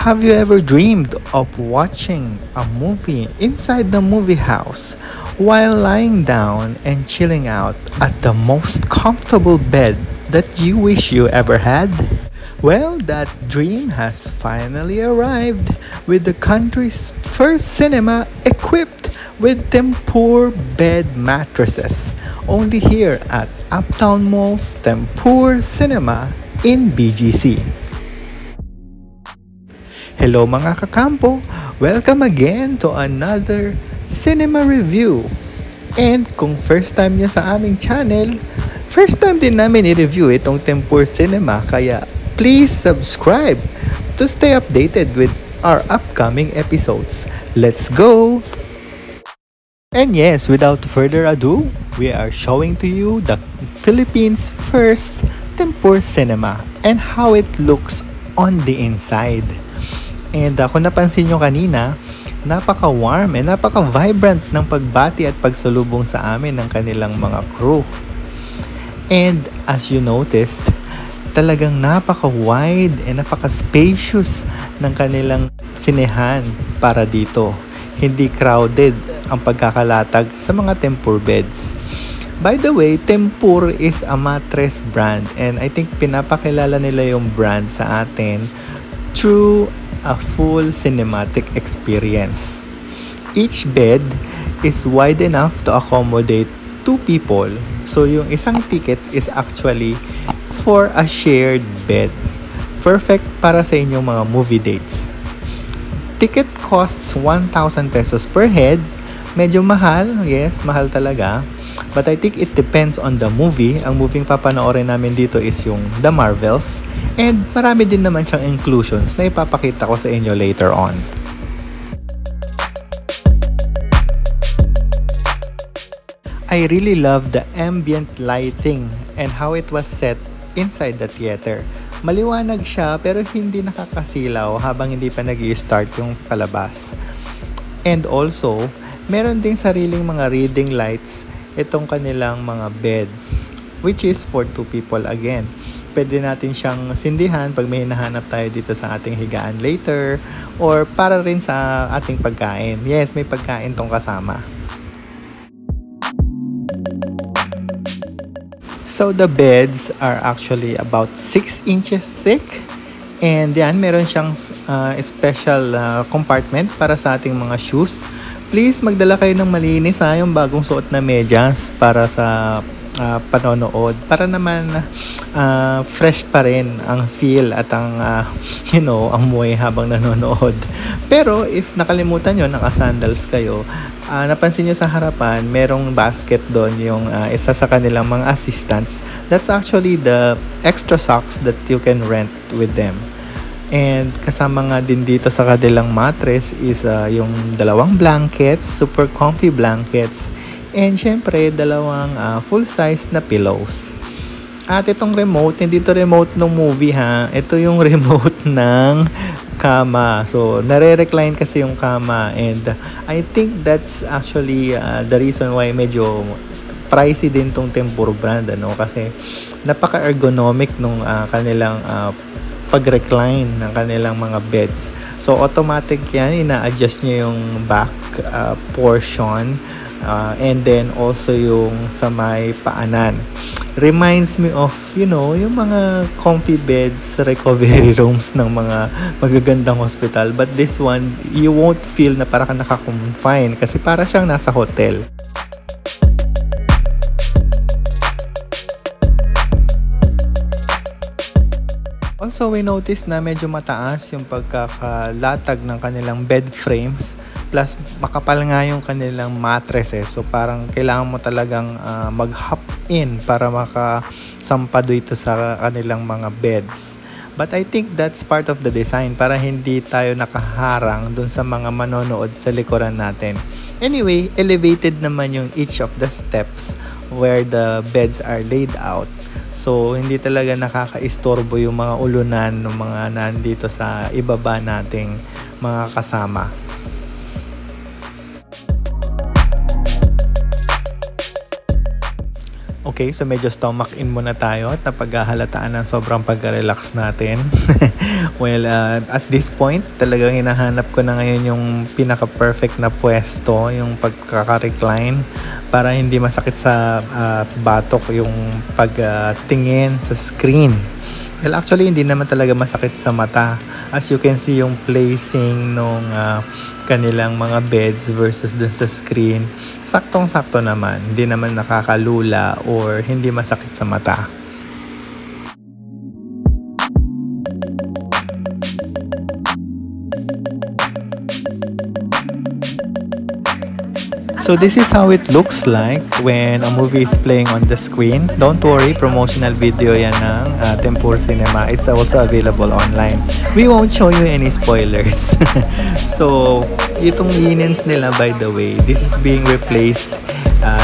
Have you ever dreamed of watching a movie inside the movie house while lying down and chilling out at the most comfortable bed that you wish you ever had? Well, that dream has finally arrived with the country's first cinema equipped with Tempur bed mattresses, only here at Uptown Mall's Tempur Cinema in BGC. Hello mga kakampo! Welcome again to another cinema review. And kung first time niya sa aming channel, first time din namin i-review itong Tempur Cinema, kaya please subscribe to stay updated with our upcoming episodes. Let's go! And yes, without further ado, we are showing to you the Philippines' first Tempur Cinema and how it looks on the inside. And kung napansin nyo kanina, napaka-warm and napaka-vibrant ng pagbati at pagsalubong sa amin ng kanilang mga crew. And as you noticed, talagang napaka-wide and napaka-spacious ng kanilang sinehan para dito. Hindi crowded ang pagkakalatag sa mga Tempur beds. By the way, Tempur is a mattress brand and I think pinapakilala nila yung brand sa atin through a full cinematic experience. Each bed is wide enough to accommodate 2 people. So yung isang ticket is actually for a shared bed. Perfect para sa inyong mga movie dates. Ticket costs 1,000 pesos per head. Medyo mahal, yes, mahal talaga. But I think it depends on the movie. Ang movie papanoorin namin dito is yung The Marvels. And marami din naman siyang inclusions na ipapakita ko sa inyo later on. I really love the ambient lighting and how it was set inside the theater. Maliwanag siya pero hindi nakakasilaw habang hindi pa nag-i-start yung palabas. And also, meron ding sariling mga reading lights itong kanilang mga bed, which is for 2 people again. Pwede natin siyang sindihan pag may hinahanap tayo dito sa ating higaan later or para rin sa ating pagkain. Yes, may pagkain tong kasama. So the beds are actually about 6 inches thick and yan, meron siyang special compartment para sa ating mga shoes. Please magdala kayo ng malinis yung bagong suot na medyas para sa panonood. Para naman fresh pa rin ang feel at ang amoy habang nanonood. Pero if nakalimutan nyo, naka-sandals kayo, napansin nyo sa harapan, merong basket doon yung isa sa kanilang mga assistants. That's actually the extra socks that you can rent with them. And kasama nga din dito sa kanilang mattress is yung 2 blankets, super comfy blankets, and syempre 2 full-size na pillows. At itong remote, hindi to remote ng movie ito yung remote ng kama. So nare-recline kasi yung kama and I think that's actually the reason why medyo pricey din tong Tempur brand kasi napaka-ergonomic nung kanilang pag-recline ng kanilang mga beds. So automatic yan, ina-adjust nyo yung back portion and then also yung sa may paanan. Reminds me of, yung mga comfy beds, recovery rooms ng mga magagandang hospital. But this one, you won't feel na parang naka-confine kasi para siyang nasa hotel. Also, we noticed na medyo mataas yung pagkakalatag ng kanilang bed frames plus makapal nga yung kanilang mattresses. So, parang kailangan mo talagang mag-hop in para makasampa dito sa kanilang mga beds. But I think that's part of the design para hindi tayo nakaharang dun sa mga manonood sa likuran natin. Anyway, elevated naman yung each of the steps where the beds are laid out. So, hindi talaga nakakaistorbo yung mga ulunan ng mga nandito sa ibaba nating mga kasama. Okay, so medyo stomach in muna tayo at napaghahalataan ng sobrang pag-relax natin. Well, at this point, talagang hinahanap ko na ngayon yung pinaka-perfect na pwesto, yung pagkaka-recline para hindi masakit sa batok yung pagtingin sa screen. Well, actually, hindi naman talaga masakit sa mata. As you can see, yung placing nung kanilang mga beds versus dun sa screen, saktong-sakto naman. Hindi naman nakakalula or hindi masakit sa mata. So this is how it looks like when a movie is playing on the screen. Don't worry, promotional video yan ng Tempur Cinema. It's also available online. We won't show you any spoilers. So, itong linens nila, by the way, this is being replaced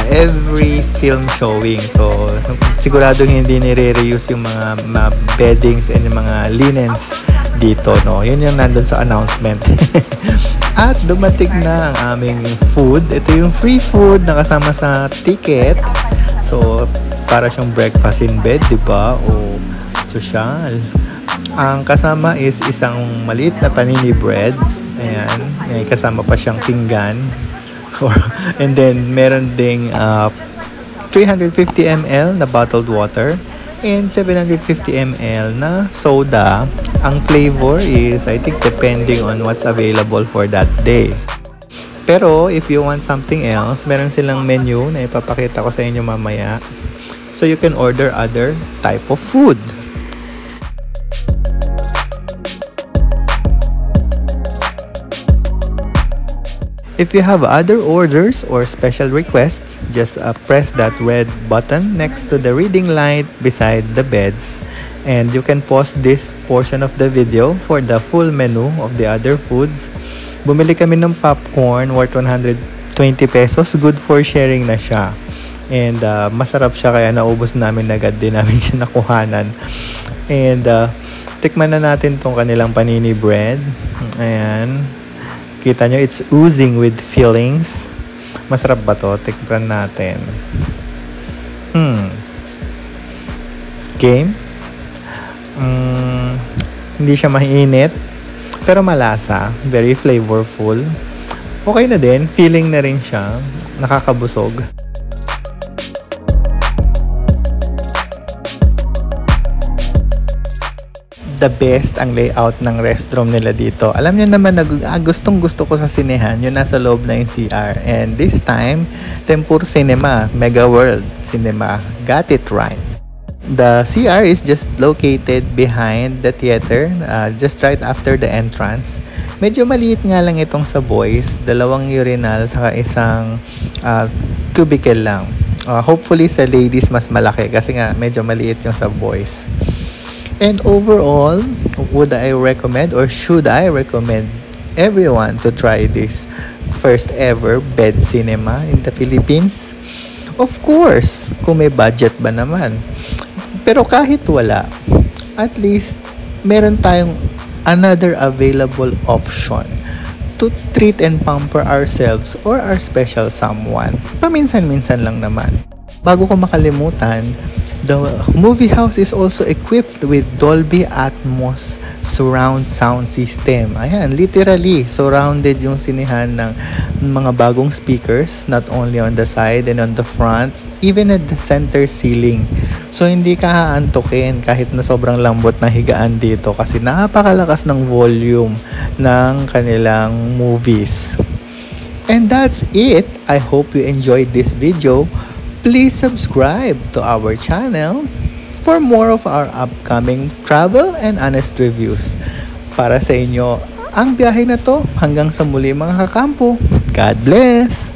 every film showing. So, siguradong hindi nire-reuse yung mga beddings and yung mga linens dito, no? Yun yung nandun sa announcement. At dumating na ang aming food. Ito yung free food na kasama sa ticket. So, para siyang breakfast in bed, di ba? O social. Ang kasama is isang maliit na panini bread. Ayan. May kasama pa siyang pinggan. And then, meron ding 350 ml na bottled water and 750 ml na soda. Ang flavor is, I think, depending on what's available for that day. Pero, if you want something else, meron silang menu na ipapakita ko sa inyo mamaya. So, you can order other type of food. If you have other orders or special requests, just press that red button next to the reading light beside the beds. And you can pause this portion of the video for the full menu of the other foods. Bumili kami ng popcorn worth 120 pesos. Good for sharing na siya. And masarap siya kaya naubos namin agad din namin siya nakuhanan. And tikman na natin tong kanilang panini bread. Ayan. Kita nyo, it's oozing with fillings. Masarap ba to? Tikman natin. Game? Hindi siya mainit, pero malasa. Very flavorful. Okay na din. Filling na rin siya. Nakakabusog. The best ang layout ng restroom nila dito. Alam niyo naman na gustong gusto ko sa sinehan, yung nasa loob na yung CR. And this time, Tempur Cinema, Mega World Cinema, got it right. The CR is just located behind the theater, just right after the entrance. Medyo maliit nga lang itong sa boys, 2 urinal saka isang cubicle lang. Hopefully sa ladies mas malaki kasi nga medyo maliit yung sa boys. And overall, would I recommend or should I recommend everyone to try this first ever bed cinema in the Philippines? Of course, kung may budget ba naman. Pero kahit wala, at least meron tayong another available option to treat and pamper ourselves or our special someone. Paminsan-minsan lang naman. Bago ko makalimutan, the movie house is also equipped with Dolby Atmos surround sound system. Ayan, literally surrounded yung sinihan ng mga bagong speakers, not only on the side and on the front, even at the center ceiling. So hindi ka haantukin kahit na sobrang lambot na higaan dito kasi napakalakas ng volume ng kanilang movies. And that's it. I hope you enjoyed this video. Please subscribe to our channel for more of our upcoming travel and honest reviews. Para sa inyo ang biyahe na to hanggang sa muli mga kakampo. God bless!